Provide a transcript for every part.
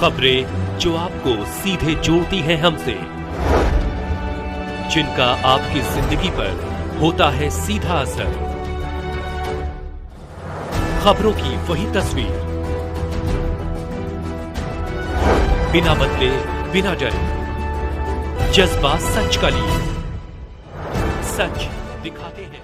खबरें जो आपको सीधे जोड़ती हैं हमसे, जिनका आपकी जिंदगी पर होता है सीधा असर। खबरों की वही तस्वीर, बिना बदले बिना डरे, जज्बा सच का लिए, सच दिखाते हैं।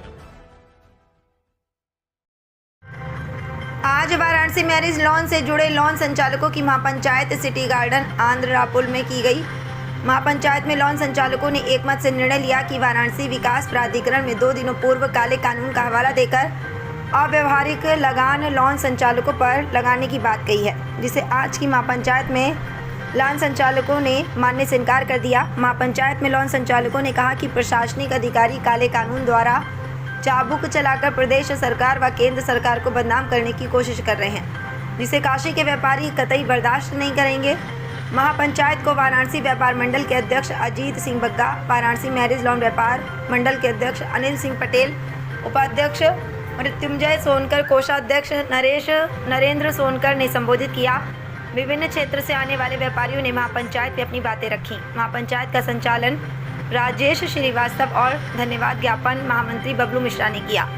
आज वाराणसी मैरिज लॉन से जुड़े लॉन संचालकों की महापंचायत सिटी गार्डन आंध्र रापुल में की गई। महापंचायत में लॉन संचालकों ने एकमत से निर्णय लिया कि वाराणसी विकास प्राधिकरण में 2 दिनों पूर्व काले कानून का हवाला देकर अव्यवहारिक लगान लॉन संचालकों पर लगाने की बात कही है, जिसे आज की महापंचायत में लॉन संचालकों ने मानने से इनकार कर दिया। महापंचायत में लॉन संचालकों ने कहा कि प्रशासनिक अधिकारी काले कानून द्वारा चाबुक चलाकर प्रदेश सरकार व केंद्र सरकार को बदनाम करने की कोशिश कर रहे हैं, जिसे काशी के व्यापारी कतई बर्दाश्त नहीं करेंगे। महापंचायत को वाराणसी व्यापार मंडल के अध्यक्ष अजीत सिंह बग्गा, वाराणसी मैरिज लॉन व्यापार मंडल के अध्यक्ष अनिल सिंह पटेल, उपाध्यक्ष मृत्युंजय सोनकर, कोषाध्यक्ष नरेंद्र सोनकर ने संबोधित किया। विभिन्न क्षेत्र से आने वाले व्यापारियों ने महापंचायत में अपनी बातें रखी। महापंचायत का संचालन राजेश श्रीवास्तव और धन्यवाद ज्ञापन महामंत्री बबलू मिश्रा ने किया।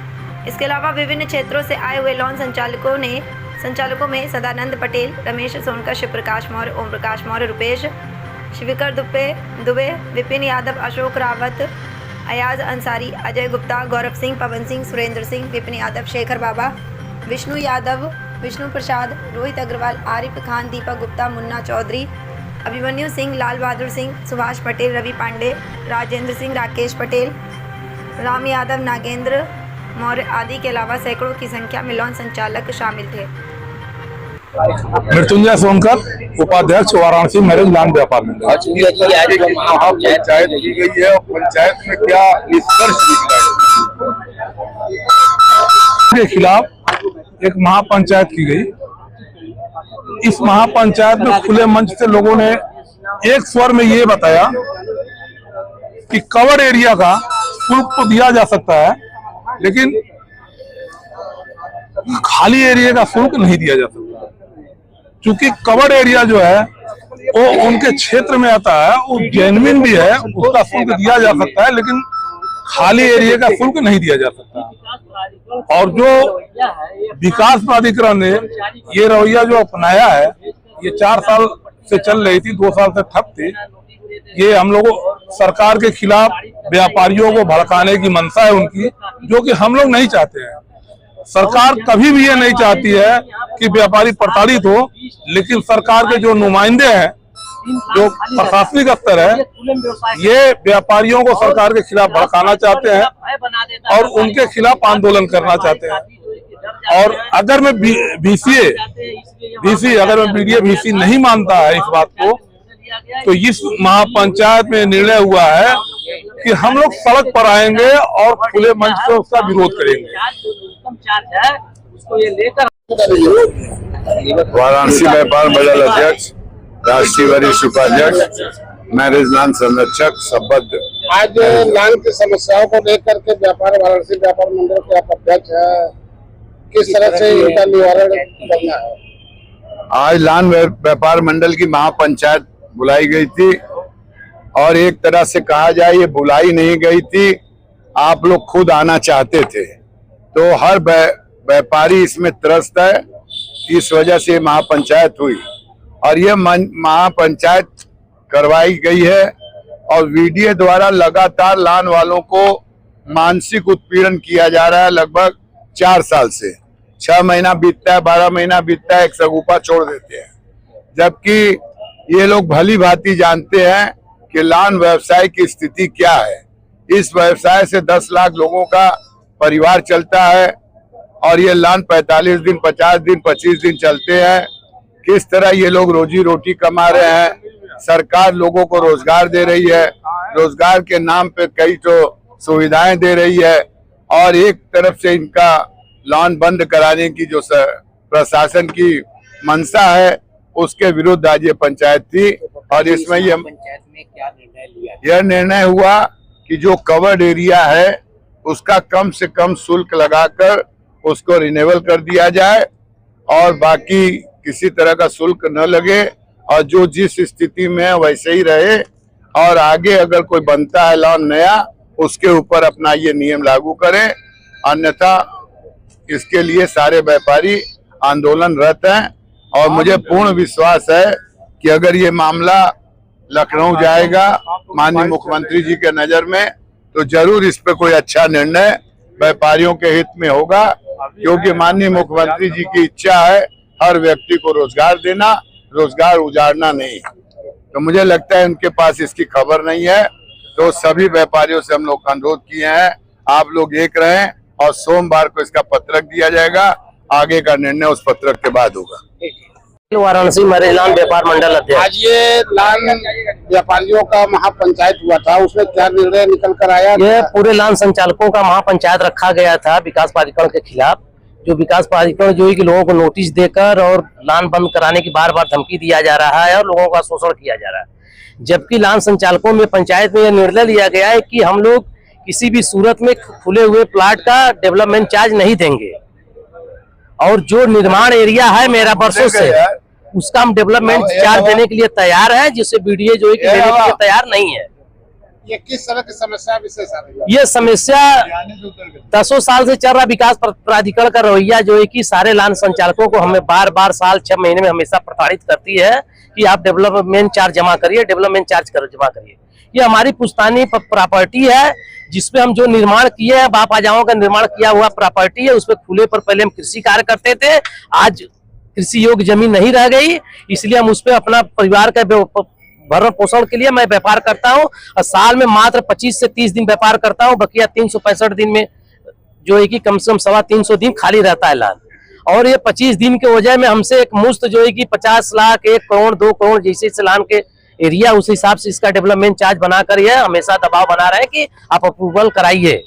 इसके अलावा विभिन्न क्षेत्रों से आए हुए लॉन संचालकों में सदानंद पटेल, रमेश सोनकर, शिव प्रकाश मौर्य, ओम प्रकाश मौर्य, रुपेश शिविकर दुबे, विपिन यादव, अशोक रावत, अयाज अंसारी, अजय गुप्ता, गौरव सिंह, पवन सिंह, सुरेंद्र सिंह, विपिन यादव, शेखर बाबा, विष्णु यादव, विष्णु प्रसाद, रोहित अग्रवाल, आरिफ खान, दीपक गुप्ता, मुन्ना चौधरी, अभिमन्यु सिंह, लाल बहादुर सिंह, सुभाष पटेल, रवि पांडे, राजेंद्र सिंह, राकेश पटेल, राम यादव, नागेंद्र मौर्य आदि के अलावा सैकड़ों की संख्या में लॉन संचालक शामिल थे। मृत्युंजय सोनकर, उपाध्यक्ष, वाराणसी मैरिज लॉन व्यापार मंडल। पंचायत की गई है और पंचायत में क्या निष्कर्ष निकला के खिलाफ एक महापंचायत की गई। इस महापंचायत में खुले मंच से लोगों ने एक स्वर में ये बताया कि कवर एरिया का शुल्क तो दिया जा सकता है, लेकिन खाली एरिया का शुल्क नहीं दिया जा सकता। क्योंकि कवर एरिया जो है वो उनके क्षेत्र में आता है, वो जेन्युइन भी है, उसका शुल्क दिया जा सकता है, लेकिन खाली एरिया का शुल्क नहीं दिया जा सकता। और जो विकास प्राधिकरण ने ये रवैया जो अपनाया है, ये 4 साल से चल रही थी, 2 साल से ठप थी। ये हम लोग सरकार के खिलाफ व्यापारियों को भड़काने की मंशा है उनकी, जो कि हम लोग नहीं चाहते हैं। सरकार कभी भी ये नहीं चाहती है कि व्यापारी प्रताड़ित हो, लेकिन सरकार के जो नुमाइंदे हैं, जो प्रशासनिक स्तर है, ये व्यापारियों को सरकार के खिलाफ भड़काना चाहते हैं और उनके खिलाफ आंदोलन करना चाहते हैं। और अगर मैं बीडीए नहीं मानता है इस बात को, तो इस महापंचायत में निर्णय हुआ है कि हम लोग सड़क पर आएंगे और खुले मंच से उसका विरोध करेंगे। वाराणसी व्यापार मंडल अध्यक्ष, राष्ट्रीय वरिष्ठ उपाध्यक्ष, मैरिज लॉन संरक्षक, संबद्ध। आज लॉन की समस्याओं को लेकर के वाराणसी व्यापार मंडल के आप अध्यक्ष है, किस तरह से इनका निवारण करना है? आज लॉन व्यापार मंडल की महापंचायत बुलाई गई थी और एक तरह से कहा जाए ये बुलाई नहीं गई थी, आप लोग खुद आना चाहते थे। तो हर व्यापारी इसमें त्रस्त है, इस वजह से महापंचायत हुई और ये महापंचायत करवाई गई है। और वीडियो द्वारा लगातार लॉन वालों को मानसिक उत्पीड़न किया जा रहा है। लगभग 4 साल से 6 महीना बीतता है, 12 महीना बीतता है, एक सगुफा छोड़ देते हैं, जबकि ये लोग भली भांति जानते हैं कि लॉन व्यवसाय की स्थिति क्या है। इस व्यवसाय से 10 लाख लोगों का परिवार चलता है और ये लॉन 45 दिन, 50 दिन, 25 दिन चलते हैं। किस तरह ये लोग रोजी रोटी कमा रहे हैं। सरकार लोगों को रोजगार दे रही है, रोजगार के नाम पे कई तो सुविधाएं दे रही है, और एक तरफ से इनका लॉन बंद कराने की जो प्रशासन की मंशा है, उसके विरुद्ध आज ये पंचायत थी। और इसमें यह निर्णय हुआ कि जो कवर्ड एरिया है उसका कम से कम शुल्क लगाकर उसको रिन्यूअल कर दिया जाए और बाकी किसी तरह का शुल्क न लगे और जो जिस स्थिति में है वैसे ही रहे, और आगे अगर कोई बनता है लॉन नया उसके ऊपर अपना ये नियम लागू करें, अन्यथा इसके लिए सारे व्यापारी आंदोलनरत हैं। और मुझे पूर्ण विश्वास है कि अगर ये मामला लखनऊ जाएगा माननीय मुख्यमंत्री जी के नजर में, तो जरूर इस पे कोई अच्छा निर्णय व्यापारियों के हित में होगा, क्योंकि माननीय मुख्यमंत्री जी की इच्छा है हर व्यक्ति को रोजगार देना, रोजगार उजाड़ना नहीं। तो मुझे लगता है उनके पास इसकी खबर नहीं है। तो सभी व्यापारियों से हम लोग अनुरोध किए हैं, आप लोग एक रहें और सोमवार को इसका पत्रक दिया जाएगा, आगे का निर्णय उस पत्रक के बाद होगा। वाराणसी मरेलान व्यापार मंडल अध्यक्ष। आज ये लान व्यापारियों का महापंचायत हुआ था, उसमें क्या निर्णय निकल कर आया? ये पूरे लान संचालकों का महापंचायत रखा गया था विकास प्राधिकरण के खिलाफ, जो विकास प्राधिकरण जो है कि लोगों को नोटिस देकर और लान बंद कराने की बार बार धमकी दिया जा रहा है और लोगों का शोषण किया जा रहा है। जबकि लान संचालकों में पंचायत में यह निर्णय लिया गया है कि हम लोग किसी भी सूरत में खुले हुए प्लाट का डेवलपमेंट चार्ज नहीं देंगे, और जो निर्माण एरिया है मेरा बरसों से उसका हम डेवलपमेंट चार्ज देने के लिए तैयार है, जिससे बीडीए जो है कि देने के लिए तैयार नहीं है। ये किस तरह की समस्या विशेष आ रही है? ये समस्या 10 साल से चल रहा विकास प्राधिकरण का रवैया जो है कि सारे लान संचालकों को हमें बार बार साल 6 महीने में हमेशा प्रताड़ित करती है कि आप डेवलपमेंट चार्ज जमा करिए, डेवलपमेंट चार्ज जमा करिए। ये हमारी पुश्तैनी प्रॉपर्टी है, जिसपे हम जो निर्माण किए हैं, बाप आजाओं का निर्माण किया हुआ प्रॉपर्टी है, उसपे खुले पर पहले हम कृषि कार्य करते थे। आज कृषि योग्य जमीन नहीं रह गई, इसलिए हम उसपे अपना परिवार का भरण पोषण के लिए मैं व्यापार करता हूँ, और साल में मात्र 25 से 30 दिन व्यापार करता हूँ। बकिया 365 दिन में जो है कि कम से कम 325 दिन खाली रहता है लान। और ये 25 दिन के वजह में हमसे एक मुश्त जो है कि 50 लाख, 1 करोड़, 2 करोड़ जैसे लान के एरिया, उस हिसाब से इसका डेवलपमेंट चार्ज बनाकर ये हमेशा दबाव बना रहे हैं कि आप अप्रूवल कराइए।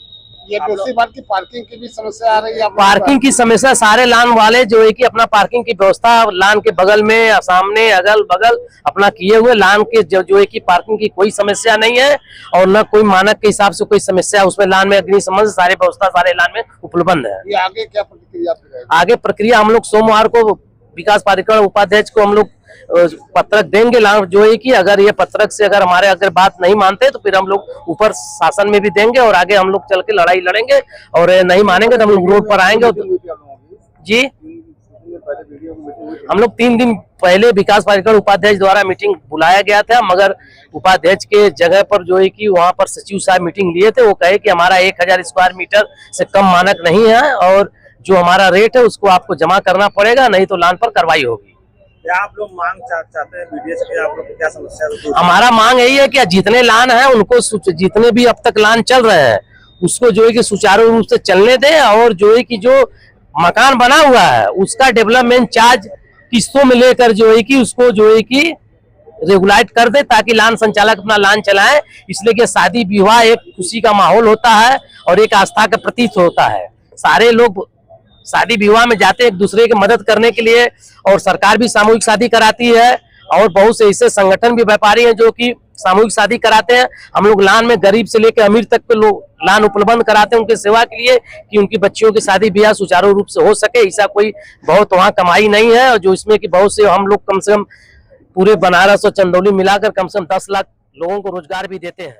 ये दूसरी बात की पार्किंग की भी समस्या आ रही है। पार्किंग की समस्या सारे लान वाले जो है कि अपना पार्किंग की व्यवस्था लान के बगल में, सामने, अगल बगल अपना किए हुए, लान के जो है कि पार्किंग की कोई समस्या नहीं है, और न कोई मानक के हिसाब से कोई समस्या उसमें लान में अग्निशमन सारी व्यवस्था सारे लान में उपलब्ध है। ये आगे क्या प्रतिक्रिया? आगे प्रक्रिया हम लोग सोमवार को विकास प्राधिकरण उपाध्यक्ष को हम लोग पत्रक देंगे लान जो है कि अगर ये पत्रक से अगर बात नहीं मानते तो फिर हम लोग ऊपर शासन में भी देंगे, और आगे हम लोग चल के लड़ाई लड़ेंगे, और नहीं मानेंगे तो हम लोग रोड पर आएंगे। जी, हम लोग 3 दिन पहले विकास प्राधिकरण उपाध्यक्ष द्वारा मीटिंग बुलाया गया था, मगर उपाध्यक्ष के जगह पर जो है कि वहां पर सचिव साहब मीटिंग लिए थे। वो कहे कि हमारा 1000 स्क्वायर मीटर से कम मानक नहीं है, और जो हमारा रेट है उसको आपको जमा करना पड़ेगा, नहीं तो लान पर कार्रवाई होगी। क्या आप लोग मांग चाहते हैं बीडीए से? आप लोग क्या समस्या है? हमारा मांग यही है कि जितने लान है उनको, जितने भी अब तक लान चल रहे हैं उसको जो है कि सुचारू रूप से चलने दें, और जो है कि जो मकान बना हुआ है उसका डेवलपमेंट चार्ज किस्तों में लेकर जो है कि उसको जो है कि रेगुलाइट कर दे, ताकि लान संचालक अपना लान चलाए। इसलिए कि शादी विवाह एक खुशी का माहौल होता है और एक आस्था का प्रतीक होता है। सारे लोग शादी विवाह में जाते हैं एक दूसरे की मदद करने के लिए, और सरकार भी सामूहिक शादी कराती है, और बहुत से ऐसे संगठन भी व्यापारी हैं जो कि सामूहिक शादी कराते हैं। हम लोग लान में गरीब से लेकर अमीर तक के लोग लान उपलब्ध कराते हैं उनकी सेवा के लिए, कि उनकी बच्चियों की शादी ब्याह सुचारू रूप से हो सके। ऐसा कोई बहुत वहाँ कमाई नहीं है, और जो इसमें कि बहुत से हम लोग कम से कम पूरे बनारस और चंदौली मिलाकर कम से कम 10 लाख लोगों को रोजगार भी देते हैं।